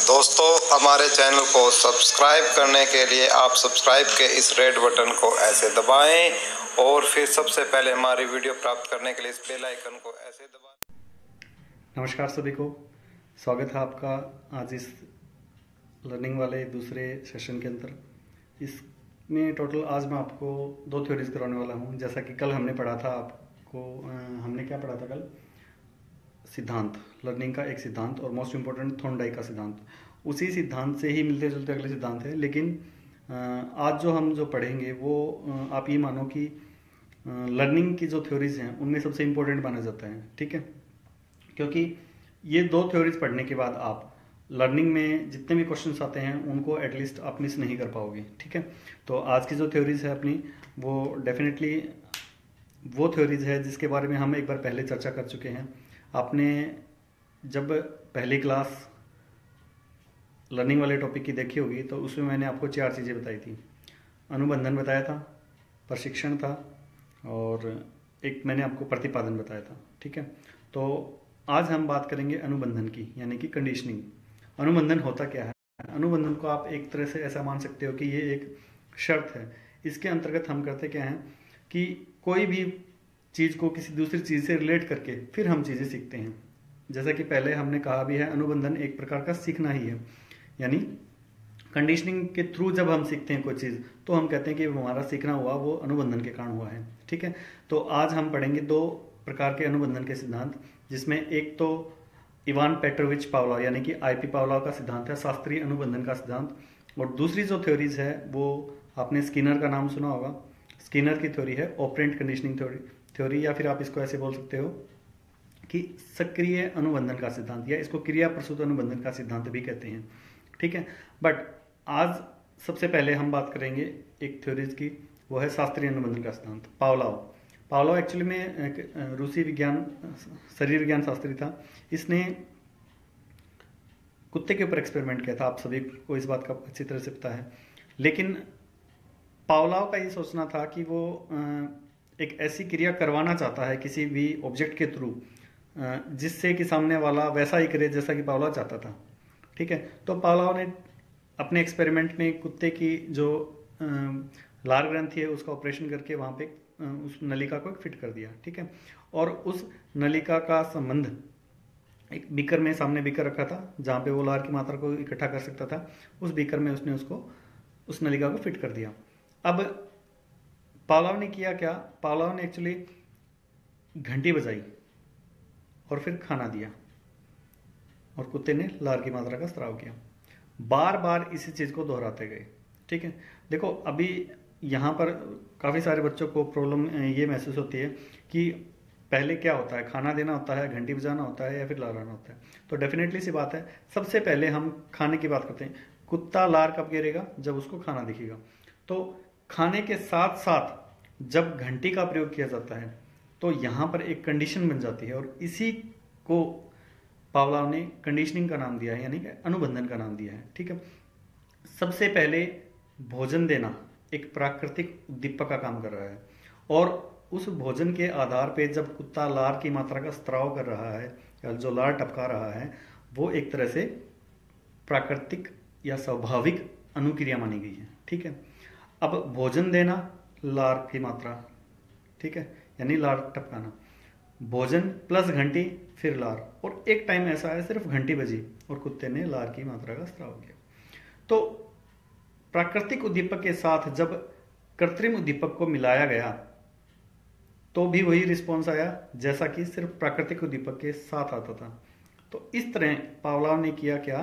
दोस्तों, हमारे चैनल को सब्सक्राइब करने के लिए आप सब्सक्राइब के इस रेड बटन को ऐसे दबाएं और फिर सबसे पहले हमारी वीडियो प्राप्त करने के लिए इस बेल आइकन को ऐसे दबाएं। नमस्कार सभी को, स्वागत है आपका आज इस लर्निंग वाले दूसरे सेशन के अंदर। इसमें टोटल आज मैं आपको 2 थ्योरीज करवाने वाला हूं। जैसा कि कल हमने पढ़ा था, हमने क्या पढ़ा था कल? सिद्धांत, लर्निंग का एक सिद्धांत और मोस्ट इम्पोर्टेंट थॉर्नडाइक का सिद्धांत। उसी सिद्धांत से ही मिलते जुलते अगले सिद्धांत है, लेकिन आज जो पढ़ेंगे वो आप ये मानो कि लर्निंग की जो थ्योरीज हैं उनमें सबसे इम्पोर्टेंट माना जाता है। ठीक है, क्योंकि ये 2 थ्योरीज पढ़ने के बाद आप लर्निंग में जितने भी क्वेश्चंस आते हैं उनको एटलीस्ट आप मिस नहीं कर पाओगे। ठीक है, तो आज की जो थ्योरीज है अपनी, वो डेफिनेटली वो थ्योरीज है जिसके बारे में हम एक बार पहले चर्चा कर चुके हैं। आपने जब पहली क्लास लर्निंग वाले टॉपिक की देखी होगी तो उसमें मैंने आपको 4 चीज़ें बताई थी। अनुबंधन बताया था, प्रशिक्षण था और एक मैंने आपको प्रतिपादन बताया था। ठीक है, तो आज हम बात करेंगे अनुबंधन की, यानी कि कंडीशनिंग। अनुबंधन होता क्या है? अनुबंधन को आप एक तरह से ऐसा मान सकते हो कि ये एक शर्त है। इसके अंतर्गत हम करते क्या हैं कि कोई भी चीज़ को किसी दूसरी चीज़ से रिलेट करके फिर हम चीज़ें सीखते हैं। जैसा कि पहले हमने कहा भी है, अनुबंधन एक प्रकार का सीखना ही है। यानी कंडीशनिंग के थ्रू जब हम सीखते हैं कोई चीज़ तो हम कहते हैं कि हमारा सीखना हुआ वो अनुबंधन के कारण हुआ है। ठीक है, तो आज हम पढ़ेंगे 2 प्रकार के अनुबंधन के सिद्धांत, जिसमें एक तो इवान पेट्रोविच पावलोव यानी कि आईपी पावलोव का सिद्धांत है, शास्त्रीय अनुबंधन का सिद्धांत। और दूसरी जो थ्योरीज है वो आपने स्किनर का नाम सुना होगा। स्किनर की थ्योरी है ऑपरेंट कंडीशनिंग थ्योरी, या फिर आप इसको ऐसे बोल सकते हो कि सक्रिय अनुबंधन का सिद्धांत, या इसको क्रिया प्रसूत अनुबंधन का सिद्धांत भी कहते हैं। ठीक है, बट आज सबसे पहले हम बात करेंगे एक थ्योरीज की, वो है शास्त्रीय अनुबंधन का सिद्धांत। पावलोव एक्चुअली में एक रूसी शरीर विज्ञान शास्त्री था। इसने कुत्ते के ऊपर एक्सपेरिमेंट किया था, आप सभी को इस बात का अच्छी तरह से पता है। लेकिन पावलोव का ये सोचना था कि वो एक ऐसी क्रिया करवाना चाहता है किसी भी ऑब्जेक्ट के थ्रू जिससे कि सामने वाला वैसा ही करे जैसा कि पावलोव चाहता था। ठीक है, तो पावलोव ने अपने एक्सपेरिमेंट में कुत्ते की जो लार ग्रंथि है उसका ऑपरेशन करके वहाँ पे उस नलिका को फिट कर दिया। ठीक है, और उस नलिका का संबंध एक बीकर में, सामने बीकर रखा था जहाँ पे वो लार की मात्रा को इकट्ठा कर सकता था, उस बीकर में उसने उस नलिका को फिट कर दिया। अब पावलोव ने किया क्या? पावलोव ने एक्चुअली घंटी बजाई और फिर खाना दिया और कुत्ते ने लार की मात्रा का स्राव किया। बार बार इसी चीज़ को दोहराते गए। ठीक है, देखो अभी यहाँ पर काफ़ी सारे बच्चों को प्रॉब्लम ये महसूस होती है कि पहले क्या होता है, खाना देना होता है, घंटी बजाना होता है, या फिर लार आना होता है। तो डेफिनेटली सी बात है, सबसे पहले हम खाने की बात करते हैं। कुत्ता लार कब गिरेगा? जब उसको खाना दिखेगा। तो खाने के साथ साथ जब घंटी का प्रयोग किया जाता है तो यहाँ पर एक कंडीशन बन जाती है, और इसी को पावलोव ने कंडीशनिंग का नाम दिया है, यानी कि अनुबंधन का नाम दिया है। ठीक है, सबसे पहले भोजन देना एक प्राकृतिक उद्दीपक का काम कर रहा है, और उस भोजन के आधार पे जब कुत्ता लार की मात्रा का स्त्राव कर रहा है या जो लार टपका रहा है, वो एक तरह से प्राकृतिक या स्वाभाविक अनुक्रिया मानी गई है। ठीक है, अब भोजन देना, लार की मात्रा, ठीक है, यानी लार टपकाना, भोजन प्लस घंटी फिर लार, और एक टाइम ऐसा है सिर्फ घंटी बजी और कुत्ते ने लार की मात्रा का स्राव किया। तो प्राकृतिक उद्दीपक के साथ जब कृत्रिम उद्दीपक को मिलाया गया तो भी वही रिस्पॉन्स आया जैसा कि सिर्फ प्राकृतिक उद्दीपक के साथ आता था। तो इस तरह पावलोव ने किया क्या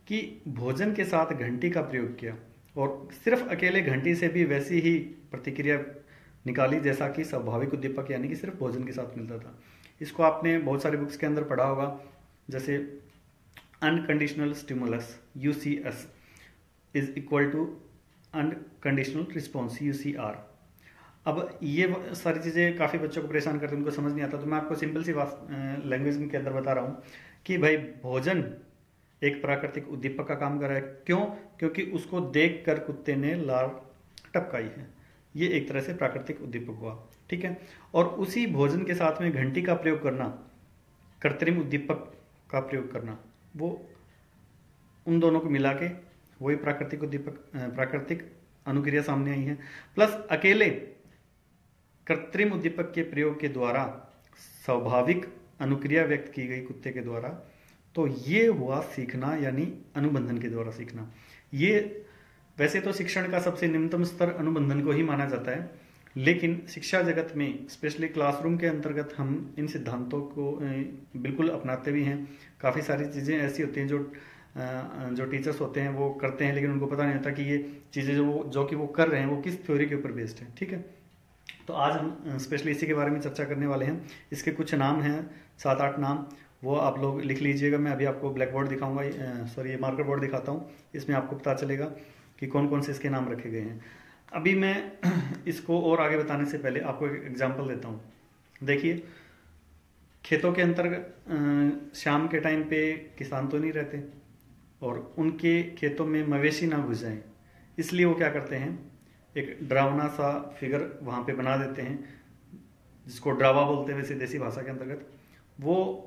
कि भोजन के साथ घंटी का प्रयोग किया, और सिर्फ अकेले घंटी से भी वैसी ही प्रतिक्रिया निकाली जैसा कि स्वाभाविक उद्दीपक यानी कि सिर्फ भोजन के साथ मिलता था। इसको आपने बहुत सारी बुक्स के अंदर पढ़ा होगा, जैसे unconditional stimulus UCS is equal to unconditional response UCR। अब ये सारी चीज़ें काफ़ी बच्चों को परेशान करती हैं, उनको समझ नहीं आता। तो मैं आपको सिंपल सी लैंग्वेज के अंदर बता रहा हूँ कि भाई भोजन एक प्राकृतिक उद्दीपक का काम कर रहा है। क्यों? क्योंकि उसको देख कर कुत्ते ने लार टपकाई है, ये एक तरह से प्राकृतिक उद्दीपक हुआ। ठीक है, और उसी भोजन के साथ में घंटी का प्रयोग करना, कृत्रिम उद्दीपक का प्रयोग करना, वो उन दोनों को मिला के वही प्राकृतिक उद्दीपक प्राकृतिक अनुक्रिया सामने आई है। प्लस अकेले कृत्रिम उद्दीपक के प्रयोग के द्वारा स्वाभाविक अनुक्रिया व्यक्त की गई कुत्ते के द्वारा, तो ये हुआ सीखना, यानी अनुबंधन के द्वारा सीखना। ये वैसे तो शिक्षण का सबसे निम्नतम स्तर अनुबंधन को ही माना जाता है, लेकिन शिक्षा जगत में स्पेशली क्लासरूम के अंतर्गत हम इन सिद्धांतों को बिल्कुल अपनाते भी हैं। काफ़ी सारी चीज़ें ऐसी होती हैं जो टीचर्स होते हैं वो करते हैं, लेकिन उनको पता नहीं होता कि ये चीज़ें जो कि वो कर रहे हैं वो किस थ्योरी के ऊपर बेस्ड है। ठीक है, तो आज हम स्पेशली इसी के बारे में चर्चा करने वाले हैं। इसके कुछ नाम हैं, 7-8 नाम, वो आप लोग लिख लीजिएगा। मैं अभी आपको ब्लैक बोर्ड दिखाऊंगा, ये मार्कर बोर्ड दिखाता हूँ, इसमें आपको पता चलेगा कि कौन कौन से इसके नाम रखे गए हैं। अभी मैं इसको और आगे बताने से पहले आपको एक एग्जाम्पल देता हूँ। देखिए, खेतों के अंतर्गत शाम के टाइम पे किसान तो नहीं रहते और उनके खेतों में मवेशी ना घुस जाएं, इसलिए वो क्या करते हैं, एक डरावना सा फिगर वहाँ पे बना देते हैं, जिसको ड्रावा बोलते हैं वैसे देसी भाषा के अंतर्गत। वो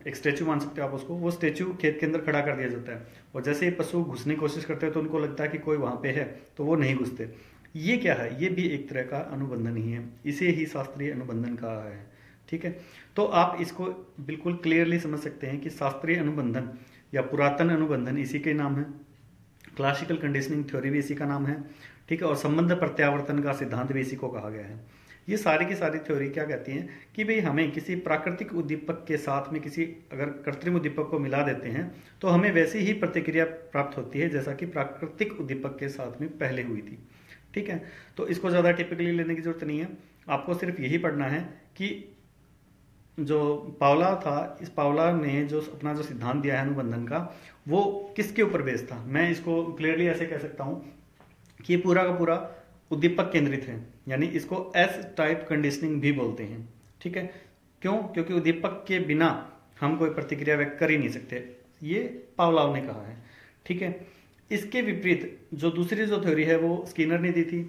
एक स्टैचू मान सकते हो आप उसको, वो स्टैचू खेत के अंदर खड़ा कर दिया जाता है, और जैसे ही पशु घुसने की कोशिश करते हैं तो उनको लगता है कि कोई वहाँ पे है, तो वो नहीं घुसते। ये क्या है, ये भी एक तरह का अनुबंधन ही है, इसे ही शास्त्रीय अनुबंधन कहा है। ठीक है, तो आप इसको बिल्कुल क्लियरली समझ सकते हैं कि शास्त्रीय अनुबंधन या पुरातन अनुबंधन इसी के नाम है, क्लासिकल कंडीशनिंग थ्योरी भी इसी का नाम है। ठीक है, और संबंध प्रत्यावर्तन का सिद्धांत भी इसी को कहा गया है। ये सारी की सारी थ्योरी क्या कहती हैं कि भाई हमें किसी प्राकृतिक उद्दीपक के साथ में किसी अगर कृत्रिम उद्दीपक को मिला देते हैं तो हमें वैसी ही प्रतिक्रिया प्राप्त होती है जैसा कि प्राकृतिक उद्दीपक के साथ में पहले हुई थी। ठीक है, तो इसको ज़्यादा टिपिकली लेने की जरूरत नहीं है, आपको सिर्फ यही पढ़ना है कि जो पावला था, इस पावला ने जो अपना जो सिद्धांत दिया है अनुबंधन का, वो किसके ऊपर बेस्ड था। मैं इसको क्लियरली ऐसे कह सकता हूँ कि पूरा का पूरा उद्दीपक केंद्रित है, यानी इसको एस टाइप कंडीशनिंग भी बोलते हैं। ठीक है, क्यों? क्योंकि उद्दीपक के बिना हम कोई प्रतिक्रिया व्यक्त कर ही नहीं सकते, ये पावलाव ने कहा है। ठीक है, इसके विपरीत जो दूसरी जो थ्योरी है वो स्किनर ने दी थी।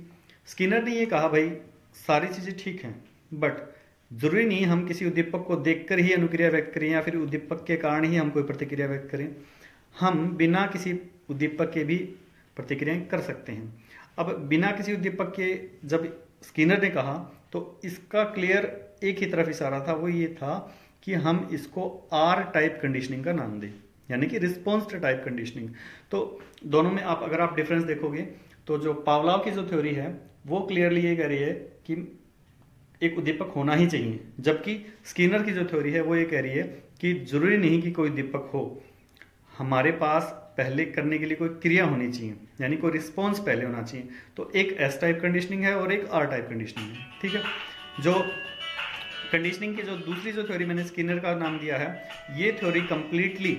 स्किनर ने ये कहा भाई सारी चीजें ठीक हैं, बट जरूरी नहीं हम किसी उद्दीपक को देखकर ही अनुक्रिया व्यक्त करें या फिर उद्दीपक के कारण ही हम कोई प्रतिक्रिया व्यक्त करें, हम बिना किसी उद्दीपक के भी प्रतिक्रियाएं कर सकते हैं। अब बिना किसी उद्दीपक के जब स्किनर ने कहा तो इसका क्लियर एक ही तरफ इशारा था, वो ये था कि हम इसको आर टाइप कंडीशनिंग का नाम दें, यानी कि रिस्पॉन्स टाइप कंडीशनिंग। तो दोनों में अगर आप डिफरेंस देखोगे तो जो पावलाव की जो थ्योरी है वो क्लियरली ये कह रही है कि एक उद्दीपक होना ही चाहिए, जबकि स्किनर की जो थ्योरी है वो ये कह रही है कि जरूरी नहीं कि कोई उद्दीपक हो, हमारे पास पहले करने के लिए कोई क्रिया होनी चाहिए, यानी कोई रिस्पॉन्स पहले होना चाहिए। तो एक एस टाइप कंडीशनिंग है और एक आर टाइप कंडीशनिंग है। ठीक है, जो कंडीशनिंग की जो दूसरी जो थ्योरी मैंने स्किनर का नाम दिया है, ये थ्योरी कंप्लीटली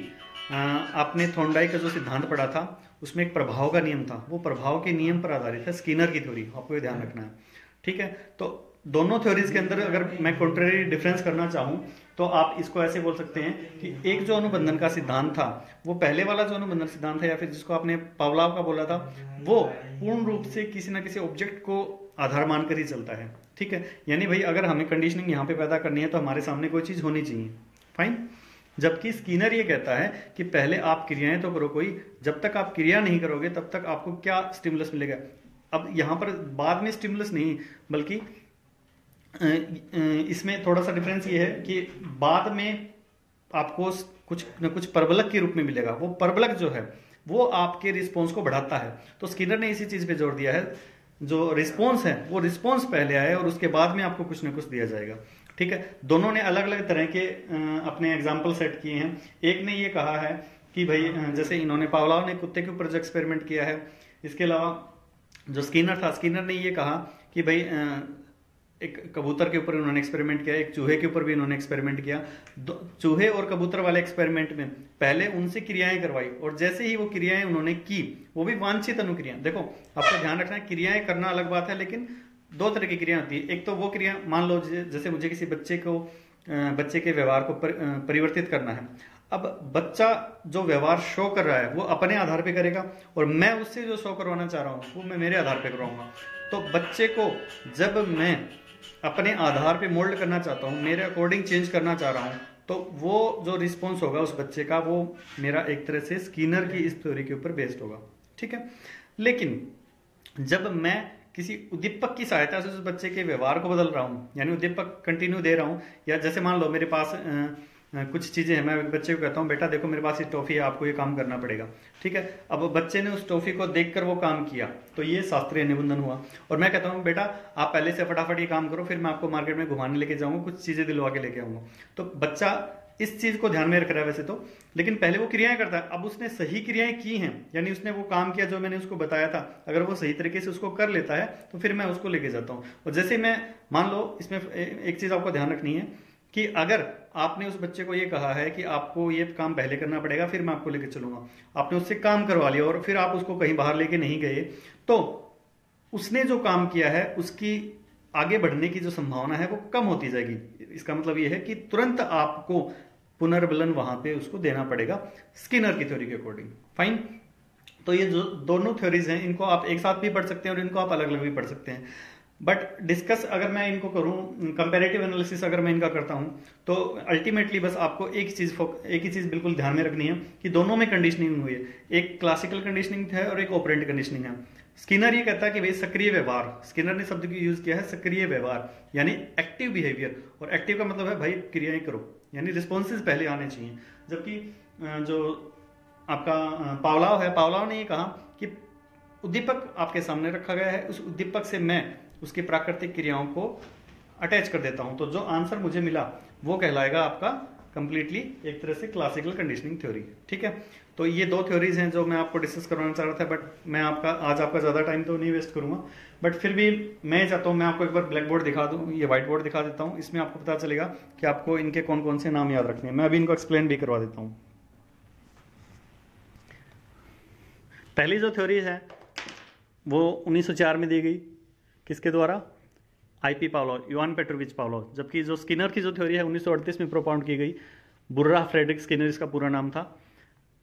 आपने थॉर्नडाइक का जो सिद्धांत पढ़ा था उसमें एक प्रभाव का नियम था, वो प्रभाव के नियम पर आधारित है स्किनर की थ्योरी, आपको ये ध्यान रखना है। ठीक है, तो दोनों थ्योरीज के अंदर अगर मैं कॉन्ट्रेरी डिफरेंस करना चाहूं तो आप इसको ऐसे बोल सकते हैं कि एक जो अनुबंधन का सिद्धांत था वो पहले वाला जो अनुबंधन सिद्धांत है या फिर जिसको आपने पावलाव का बोला था, वो पूर्ण रूप से किसी ना किसी ऑब्जेक्ट को आधार मानकर ही चलता है। ठीक है, यानी भाई अगर हमें कंडीशनिंग यहाँ पे पैदा करनी है तो हमारे सामने कोई चीज होनी चाहिए, फाइन। जबकि स्किनर ये कहता है कि पहले आप क्रियाएं तो करो कोई, जब तक आप क्रिया नहीं करोगे तब तक आपको क्या स्टिमुलस मिलेगा। अब यहाँ पर बाद में स्टिमुलस नहीं, बल्कि इसमें थोड़ा सा डिफरेंस ये है कि बाद में आपको कुछ न कुछ परबलक के रूप में मिलेगा, वो परबलक जो है वो आपके रिस्पॉन्स को बढ़ाता है। तो स्किनर ने इसी चीज पे जोर दिया है, जो रिस्पॉन्स है वो रिस्पॉन्स पहले आए और उसके बाद में आपको कुछ ना कुछ दिया जाएगा। ठीक है, दोनों ने अलग अलग तरह के अपने एग्जाम्पल सेट किए हैं। एक ने ये कहा है कि भाई जैसे इन्होंने पावलाव ने कुत्ते के ऊपर जो एक्सपेरिमेंट किया है, इसके अलावा जो स्किनर था, स्किनर ने ये कहा कि भाई एक कबूतर के ऊपर उन्होंने एक्सपेरिमेंट किया, एक चूहे के ऊपर भी उन्होंने एक्सपेरिमेंट किया। चूहे और कबूतर वाले एक्सपेरिमेंट में पहले उनसे क्रियाएं करवाई और जैसे ही वो क्रियाएं उन्होंने की, वो भी वांछित अनुक्रिया। देखो आपको ध्यान रखना है, क्रियाएं करना अलग बात है, लेकिन दो तरह की क्रिया होती है। एक तो वो क्रिया, मान लो जैसे मुझे किसी बच्चे के व्यवहार को परिवर्तित करना है। अब बच्चा जो व्यवहार शो कर रहा है वो अपने आधार पे करेगा और मैं उससे जो शो करवाना चाह रहा हूँ वो मैं मेरे आधार पे करवाऊंगा। तो बच्चे को जब मैं अपने आधार पे मोल्ड करना चाहता हूँ, मेरे अकॉर्डिंग चेंज करना चाह रहा हूँ, तो वो जो रिस्पॉन्स होगा उस बच्चे का, वो मेरा एक तरह से स्किनर की इस थ्योरी के ऊपर बेस्ड होगा। ठीक है, लेकिन जब मैं किसी उद्दीपक की सहायता से उस बच्चे के व्यवहार को बदल रहा हूँ, यानी उद्दीपक कंटिन्यू दे रहा हूँ, या जैसे मान लो मेरे पास कुछ चीजें हैं, मैं बच्चे को कहता हूँ बेटा देखो मेरे पास ये टॉफी है, आपको ये काम करना पड़ेगा। ठीक है, अब बच्चे ने उस टॉफी को देखकर वो काम किया, तो ये शास्त्रीय निबंधन हुआ। और मैं कहता हूँ बेटा आप पहले से फटाफट ये काम करो, फिर मैं आपको मार्केट में घुमाने लेके जाऊंगा, कुछ चीजें दिलवा के लेके आऊंगा। तो बच्चा इस चीज को ध्यान में रख रहा है वैसे तो, लेकिन पहले वो क्रियाएं करता है। अब उसने सही क्रियाएं की हैं, यानी उसने वो काम किया जो मैंने उसको बताया था, अगर वो सही तरीके से उसको कर लेता है तो फिर मैं उसको लेके जाता हूँ। और जैसे मैं मान लो, इसमें एक चीज आपको ध्यान रखनी है कि अगर आपने उस बच्चे को ये कहा है कि आपको ये काम पहले करना पड़ेगा फिर मैं आपको लेके चलूंगा, आपने उससे काम करवा लिया और फिर आप उसको कहीं बाहर लेके नहीं गए, तो उसने जो काम किया है उसकी आगे बढ़ने की जो संभावना है वो कम होती जाएगी। इसका मतलब ये है कि तुरंत आपको पुनर्बलन वहां पे उसको देना पड़ेगा स्किनर की थ्योरी के अकॉर्डिंग। फाइन, तो ये जो दोनों थ्योरीज हैं इनको आप एक साथ भी पढ़ सकते हैं और इनको आप अलग अलग भी पढ़ सकते हैं। बट डिस्कस अगर मैं इनको करूं, कंपैरेटिव एनालिसिस अगर मैं इनका करता हूं, तो अल्टीमेटली बस आपको एक ही चीज बिल्कुल ध्यान में रखनी है कि दोनों में कंडीशनिंग हुई है, एक क्लासिकल कंडीशनिंग है और एक ऑपरेंट कंडीशनिंग है। स्किनर ये कहता है कि भाई सक्रिय व्यवहार, स्किनर ने शब्द की यूज किया है सक्रिय व्यवहार, यानी एक्टिव बिहेवियर। और एक्टिव का मतलब है भाई क्रियाएं करो, यानी रिस्पॉन्सेज पहले आने चाहिए। जबकि जो आपका पावलाव है, पावलाव ने ये कहा कि उद्दीपक आपके सामने रखा गया है, उस उद्दीपक से मैं उसकी प्राकृतिक क्रियाओं को अटैच कर देता हूं, तो जो आंसर मुझे मिला वो कहलाएगा आपका कंप्लीटली एक तरह से क्लासिकल कंडीशनिंग थ्योरी। ठीक है, तो ये दो थ्योरीज हैं जो मैं आपको डिस्कस करवाना चाह रहा था, बट मैं आज आपका ज्यादा टाइम तो नहीं वेस्ट करूंगा, बट फिर भी मैं चाहता हूं मैं आपको एक बार ब्लैक बोर्ड दिखा दूं, ये व्हाइट बोर्ड दिखा देता हूं, इसमें आपको पता चलेगा कि आपको इनके कौन कौन से नाम याद रखने हैं। मैं अभी इनको एक्सप्लेन भी करवा देता हूं। पहली जो थ्योरी है वो 1904 में दी गई, किसके द्वारा? आईपी पावलोव, युवान पेट्रोविच पावलोव। जबकि जो स्किनर की जो थ्योरी है 1938 में प्रोपाउंड की गई, बुर्रा फ्रेडरिक स्किनर इसका पूरा नाम था।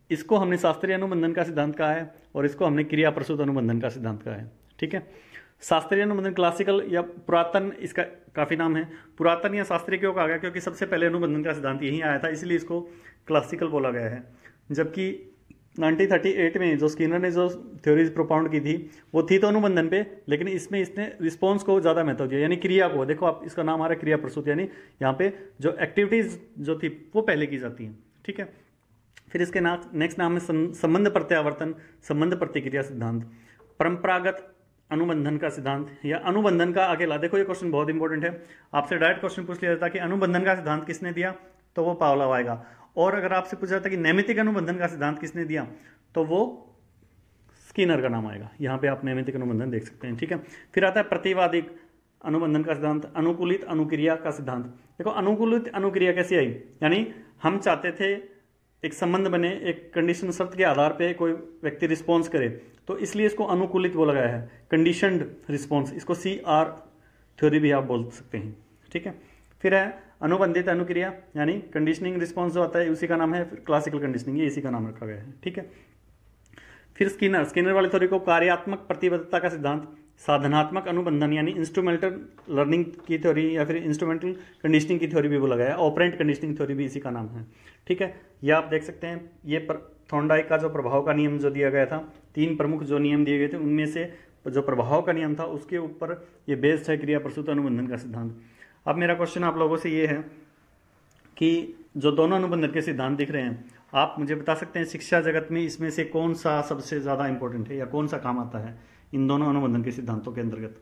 इसको हमने शास्त्रीय अनुबंधन का सिद्धांत कहा है और इसको हमने क्रिया प्रसूत अनुबंधन का सिद्धांत कहा है। ठीक है, शास्त्रीय अनुबंधन क्लासिकल या पुरातन इसका काफी नाम है। पुरातन या शास्त्रीय क्यों कहा गया? क्योंकि सबसे पहले अनुबंधन का सिद्धांत यही आया था, इसलिए इसको क्लासिकल बोला गया है। जबकि 1938 में जो स्किनर ने जो थ्योरीज प्रोपाउंड की थी वो थी तो अनुबंधन पे, लेकिन इसमें इसने रिस्पॉन्स को ज्यादा महत्व दिया, यानी क्रिया को। देखो आप, इसका नाम आ रहा है क्रिया प्रसूत, यानी यहाँ पे जो एक्टिविटीज जो थी वो पहले की जाती हैं। ठीक है, फिर इसके नेक्स्ट नाम है संबंध प्रत्यावर्तन, संबंध प्रतिक्रिया सिद्धांत, परंपरागत अनुबंधन का सिद्धांत या अनुबंधन का अकेला। देखो ये क्वेश्चन बहुत इंपॉर्टेंट है, आपसे डायरेक्ट क्वेश्चन पूछ लिया जाता है कि अनुबंधन का सिद्धांत किसने दिया, तो वो पावलोव आएगा। और अगर आपसे पूछा जाता है कि नैमित्तिक अनुबंधन का सिद्धांत किसने दिया, तो वो स्किनर का नाम आएगा। यहां पे आप नैमित्तिक अनुबंधन देख सकते हैं। ठीक है, फिर आता है प्रतिवादी अनुबंधन का सिद्धांत, अनुकूलित अनुक्रिया का सिद्धांत। देखो अनुकूलित अनुक्रिया कैसे आई, यानी हम चाहते थे एक संबंध बने, एक कंडीशन शर्त के आधार पे कोई व्यक्ति रिस्पॉन्स करे, तो इसलिए इसको अनुकूलित बोला गया है, कंडीशनड रिस्पॉन्स। इसको CR थ्योरी भी आप बोल सकते हैं। ठीक है, फिर है अनुबंधित अनुक्रिया, यानी कंडीशनिंग रिस्पॉन्स जो आता है उसी का नाम है क्लासिकल कंडीशनिंग, ये इसी का नाम रखा गया है। ठीक है, फिर स्किनर वाली थ्योरी को कार्यात्मक प्रतिबद्धता का सिद्धांत, साधनात्मक अनुबंधन यानी इंस्ट्रूमेंटल लर्निंग की थ्योरी या फिर इंस्ट्रूमेंटल कंडीशनिंग की थ्योरी भी बोला गया है, ऑपरेंट कंडीशनिंग थ्योरी भी इसी का नाम है। ठीक है, ये आप देख सकते हैं, ये थॉर्नडाइक का जो प्रभाव का नियम जो दिया गया था, 3 प्रमुख जो नियम दिए गए थे उनमें से जो प्रभाव का नियम था उसके ऊपर ये बेस्ड है क्रिया प्रसूत अनुबंधन का सिद्धांत। अब मेरा क्वेश्चन आप लोगों से ये है कि जो दोनों अनुबंधन के सिद्धांत दिख रहे हैं, आप मुझे बता सकते हैं शिक्षा जगत में इसमें से कौन सा सबसे ज्यादा इंपॉर्टेंट है या कौन सा काम आता है इन दोनों अनुबंधन के सिद्धांतों के अंतर्गत?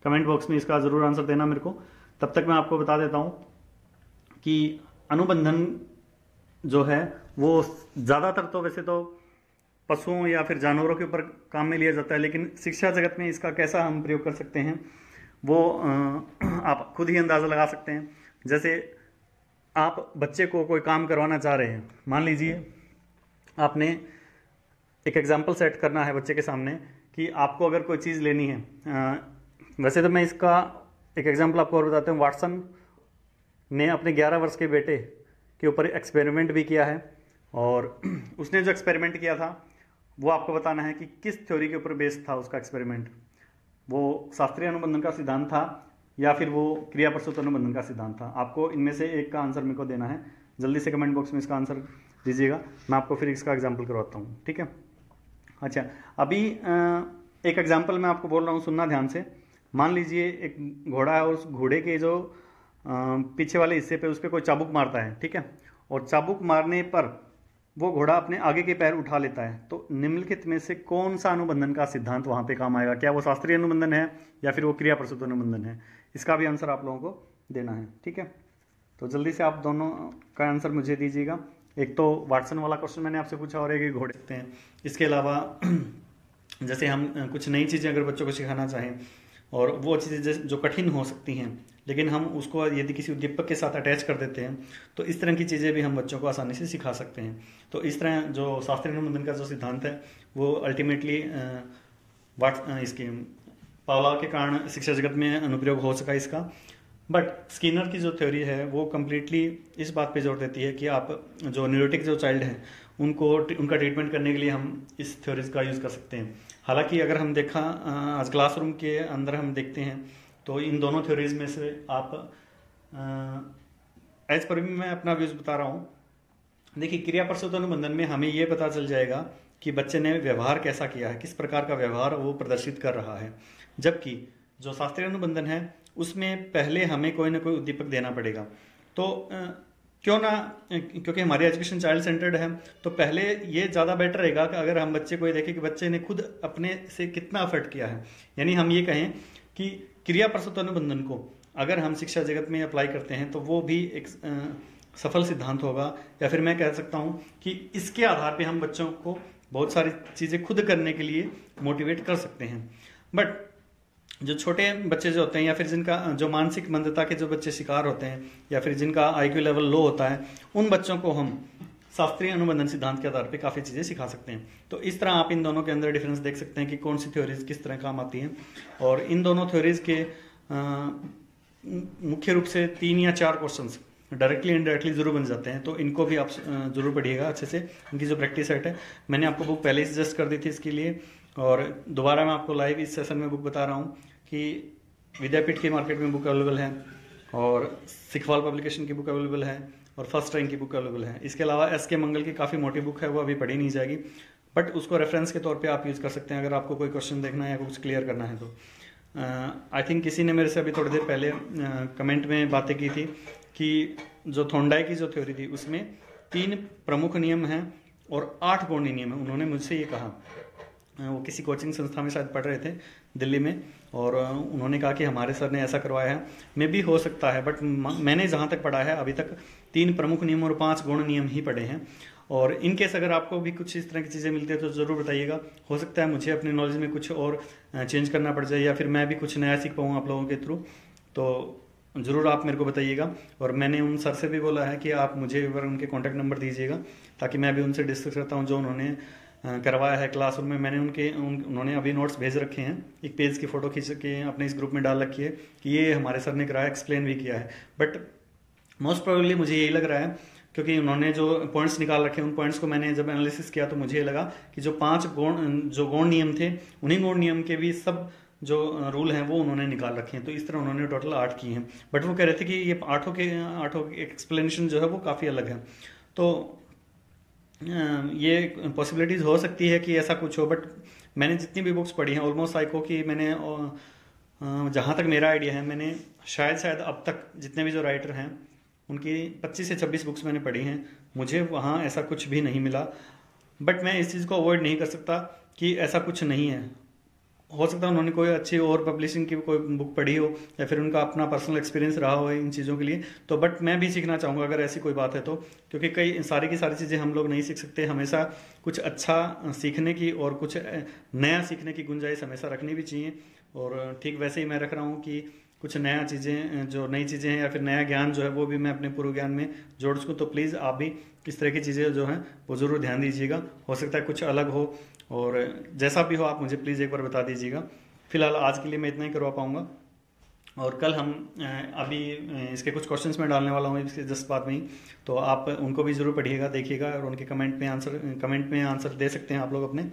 कमेंट बॉक्स में इसका जरूर आंसर देना मेरे को। तब तक मैं आपको बता देता हूं कि अनुबंधन जो है वो ज्यादातर तो वैसे तो पशुओं या फिर जानवरों के ऊपर काम में लिया जाता है, लेकिन शिक्षा जगत में इसका कैसा हम प्रयोग कर सकते हैं वो आप खुद ही अंदाजा लगा सकते हैं। जैसे आप बच्चे को कोई काम करवाना चाह रहे हैं, मान लीजिए आपने एक एग्जाम्पल सेट करना है बच्चे के सामने कि आपको अगर कोई चीज़ लेनी है। वैसे तो मैं इसका एक एग्जाम्पल आपको और बताता हूँ। वाटसन ने अपने 11 वर्ष के बेटे के ऊपर एक्सपेरिमेंट भी किया है और उसने जो एक्सपेरिमेंट किया था वो आपको बताना है कि किस थ्योरी के ऊपर बेस्ड था उसका एक्सपेरिमेंट। वो शास्त्रीय अनुबंधन का सिद्धांत था या फिर वो क्रिया प्रस्तुत अनुबंधन का सिद्धांत था। आपको इनमें से एक का आंसर मेरे को देना है। जल्दी से कमेंट बॉक्स में इसका आंसर दीजिएगा, मैं आपको फिर इसका एग्जाम्पल करवाता हूँ, ठीक है। अच्छा, अभी एक एग्जाम्पल मैं आपको बोल रहा हूँ, सुनना ध्यान से। मान लीजिए एक घोड़ा है और उस घोड़े के जो पीछे वाले हिस्से पे उस पर कोई चाबुक मारता है, ठीक है, और चाबुक मारने पर वो घोड़ा अपने आगे के पैर उठा लेता है। तो निम्नलिखित में से कौन सा अनुबंधन का सिद्धांत वहां पे काम आएगा? क्या वो शास्त्रीय अनुबंधन है या फिर वो क्रिया प्रस्तुत अनुबंधन है? इसका भी आंसर आप लोगों को देना है, ठीक है। तो जल्दी से आप दोनों का आंसर मुझे दीजिएगा। एक तो वाटसन वाला क्वेश्चन मैंने आपसे पूछा और एक घोड़े देखते हैं। इसके अलावा जैसे हम कुछ नई चीज़ें अगर बच्चों को सिखाना चाहें और वो चीज़ें जो कठिन हो सकती हैं, लेकिन हम उसको यदि किसी उद्दीपक के साथ अटैच कर देते हैं तो इस तरह की चीज़ें भी हम बच्चों को आसानी से सिखा सकते हैं। तो इस तरह जो शास्त्रीय अनुबंधन का जो सिद्धांत है वो अल्टीमेटली इसके पावलोव के कारण शिक्षा जगत में अनुप्रयोग हो सका इसका। बट स्किनर की जो थ्योरी है वो कम्प्लीटली इस बात पे जोर देती है कि आप जो न्यूरोटिक जो चाइल्ड हैं उनका ट्रीटमेंट करने के लिए हम इस थ्योरीज का यूज़ कर सकते हैं। हालांकि अगर हम देखा आज क्लासरूम के अंदर हम देखते हैं तो इन दोनों थ्योरीज में से आप एज पर भी मैं अपना व्यूज बता रहा हूँ। देखिए, क्रिया प्रस्तुत अनुबंधन में हमें ये पता चल जाएगा कि बच्चे ने व्यवहार कैसा किया है, किस प्रकार का व्यवहार वो प्रदर्शित कर रहा है। जबकि जो शास्त्रीय अनुबंधन है उसमें पहले हमें कोई ना कोई उद्दीपक देना पड़ेगा। तो क्यों ना, क्योंकि हमारी एजुकेशन चाइल्ड सेंटर्ड है, तो पहले ये ज़्यादा बेटर रहेगा कि अगर हम बच्चे को ये देखें कि बच्चे ने खुद अपने से कितना एफर्ट किया है। यानी हम ये कहें कि क्रिया प्रस्तुत अनुबंधन को अगर हम शिक्षा जगत में अप्लाई करते हैं तो वो भी एक सफल सिद्धांत होगा। या फिर मैं कह सकता हूँ कि इसके आधार पे हम बच्चों को बहुत सारी चीज़ें खुद करने के लिए मोटिवेट कर सकते हैं। बट जो छोटे बच्चे जो होते हैं या फिर जिनका जो मानसिक मंदता के जो बच्चे शिकार होते हैं या फिर जिनका आईक्यू लेवल लो होता है, उन बच्चों को हम शास्त्रीय अनुबंधन सिद्धांत के आधार पे काफ़ी चीज़ें सिखा सकते हैं। तो इस तरह आप इन दोनों के अंदर डिफरेंस देख सकते हैं कि कौन सी थ्योरीज किस तरह काम आती हैं। और इन दोनों थ्योरीज के मुख्य रूप से 3 या 4 क्वेश्चंस डायरेक्टली इनडायरेक्टली जरूर बन जाते हैं। तो इनको भी आप जरूर पढ़िएगा अच्छे से। इनकी जो प्रैक्टिस सेट है मैंने आपको बुक पहले ही सजेस्ट कर दी थी इसके लिए, और दोबारा मैं आपको लाइव इस सेशन में बुक बता रहा हूँ कि विद्यापीठ की मार्केट में बुक अवेलेबल है और सिखवाल पब्लिकेशन की बुक अवेलेबल है और फर्स्ट रैंक की बुक अवेलेबल है। इसके अलावा एस.के. मंगल की काफ़ी मोटी बुक है, वो अभी पढ़ी नहीं जाएगी, बट उसको रेफरेंस के तौर पे आप यूज़ कर सकते हैं अगर आपको कोई क्वेश्चन देखना है या कुछ क्लियर करना है। तो आई थिंक किसी ने मेरे से अभी थोड़ी देर पहले कमेंट में बातें की थी कि जो थोंडाई की जो थ्योरी थी उसमें 3 प्रमुख नियम हैं और 8 गौणी नियम है। उन्होंने मुझसे ये कहा, वो किसी कोचिंग संस्था में शायद पढ़ रहे थे दिल्ली में, और उन्होंने कहा कि हमारे सर ने ऐसा करवाया है। मे भी हो सकता है, बट मैंने जहाँ तक पढ़ा है अभी तक 3 प्रमुख नियम और 5 गौण नियम ही पढ़े हैं। और इनकेस अगर आपको भी कुछ इस तरह की चीज़ें मिलती है तो ज़रूर बताइएगा। हो सकता है मुझे अपनी नॉलेज में कुछ और चेंज करना पड़ जाए या फिर मैं भी कुछ नया सीख पाऊँ आप लोगों के थ्रू, तो ज़रूर आप मेरे को बताइएगा। और मैंने उन सर से भी बोला है कि आप मुझे एक बार उनके कॉन्टैक्ट नंबर दीजिएगा ताकि मैं भी उनसे डिस्कस करता हूँ जो उन्होंने करवाया है क्लासरूम में। मैंने उन्होंने अभी नोट्स भेज रखे हैं, एक पेज की फ़ोटो खींच के अपने इस ग्रुप में डाल रखी है कि ये हमारे सर ने कराया, एक्सप्लेन भी किया है। बट मोस्ट प्रोबेबली मुझे यही लग रहा है क्योंकि उन्होंने जो पॉइंट्स निकाल रखे हैं उन पॉइंट्स को मैंने जब एनालिसिस किया तो मुझे लगा कि जो 5 गौण नियम थे उन्हीं गौण नियम के भी सब जो रूल हैं वो उन्होंने निकाल रखे हैं। तो इस तरह उन्होंने टोटल 8 किए हैं। बट वो कह रहे थे कि ये 8 के एक्सप्लेनेशन जो है वो काफ़ी अलग है। तो ये पॉसिबिलिटीज़ हो सकती है कि ऐसा कुछ हो, बट मैंने जितनी भी बुक्स पढ़ी हैं ऑलमोस्ट साइको की, मैंने जहाँ तक मेरा आइडिया है मैंने शायद अब तक जितने भी जो राइटर हैं उनकी 25 से 26 बुक्स मैंने पढ़ी हैं, मुझे वहाँ ऐसा कुछ भी नहीं मिला। बट मैं इस चीज़ को अवॉइड नहीं कर सकता कि ऐसा कुछ नहीं है। हो सकता है उन्होंने कोई अच्छी और पब्लिशिंग की कोई बुक पढ़ी हो या फिर उनका अपना पर्सनल एक्सपीरियंस रहा हो इन चीज़ों के लिए। तो बट मैं भी सीखना चाहूँगा अगर ऐसी कोई बात है तो, क्योंकि कई सारी की सारी चीज़ें हम लोग नहीं सीख सकते। हमेशा कुछ अच्छा सीखने की और कुछ नया सीखने की गुंजाइश हमेशा रखनी भी चाहिए। और ठीक वैसे ही मैं रख रहा हूँ कि कुछ नया चीज़ें, जो नई चीज़ें हैं या फिर नया ज्ञान जो है वो भी मैं अपने पूर्व ज्ञान में जोड़ सकूँ। तो प्लीज़ आप भी इस तरह की चीज़ें जो हैं वो ज़रूर ध्यान दीजिएगा। हो सकता है कुछ अलग हो, और जैसा भी हो आप मुझे प्लीज़ एक बार बता दीजिएगा। फिलहाल आज के लिए मैं इतना ही करवा पाऊँगा, और कल हम अभी इसके कुछ क्वेश्चंस में डालने वाला हूँ इसके जस्ट बाद में ही, तो आप उनको भी ज़रूर पढ़िएगा, देखिएगा और उनके कमेंट में आंसर दे सकते हैं आप लोग अपने।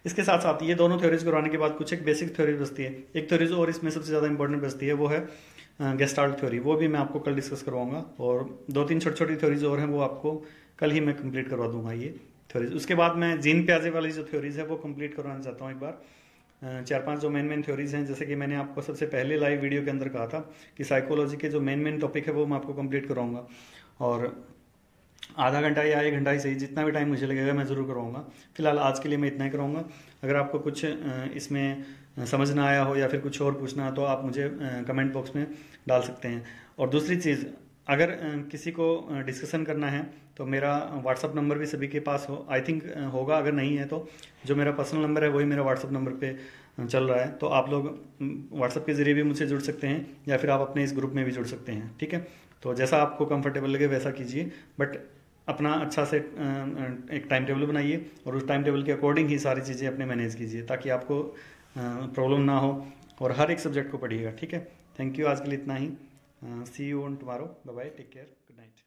इसके साथ साथ ये दोनों थ्योरीज करवाने के बाद कुछ एक बेसिक थ्योरी बचती है। एक थ्योरीज और इसमें सबसे ज़्यादा इंपॉर्टेंट बचती है, वो है गेस्टाल्ट थ्योरी, वो भी मैं आपको कल डिस्कस करवाऊंगा। और 2-3 छोटी छोटी थ्योरीज और हैं, वो आपको कल ही मैं कंप्लीट करवा दूंगा ये थ्योरीज। उसके बाद मैं जीन प्याजे वाली जो थ्योरीज है वो कंप्लीट करवाना चाहता हूँ एक बार। 4-5 जो मेन थ्योरीज हैं, जैसे कि मैंने आपको सबसे पहले लाइव वीडियो के अंदर कहा था कि साइकोलॉजी के जो मेन टॉपिक है वो मैं आपको कंप्लीट करवाऊंगा। और आधा घंटा या 1 घंटा ही सही, जितना भी टाइम मुझे लगेगा मैं ज़रूर करवाऊंगा। फिलहाल आज के लिए मैं इतना ही कराऊंगा। अगर आपको कुछ इसमें समझ ना आया हो या फिर कुछ और पूछना हो तो आप मुझे कमेंट बॉक्स में डाल सकते हैं। और दूसरी चीज़, अगर किसी को डिस्कशन करना है तो मेरा व्हाट्सअप नंबर भी सभी के पास हो, आई थिंक होगा। अगर नहीं है तो जो मेरा पर्सनल नंबर है वही मेरा व्हाट्सअप नंबर पे चल रहा है, तो आप लोग व्हाट्सअप के ज़रिए भी मुझसे जुड़ सकते हैं या फिर आप अपने इस ग्रुप में भी जुड़ सकते हैं। ठीक है, तो जैसा आपको कंफर्टेबल लगे वैसा कीजिए, बट अपना अच्छा से एक टाइम टेबल बनाइए और उस टाइम टेबल के अकॉर्डिंग ही सारी चीज़ें अपने मैनेज कीजिए, ताकि आपको प्रॉब्लम ना हो और हर एक सब्जेक्ट को पढ़िएगा। ठीक है, थैंक यू, आज के लिए इतना ही। See you on tomorrow, bye bye, take care, good night.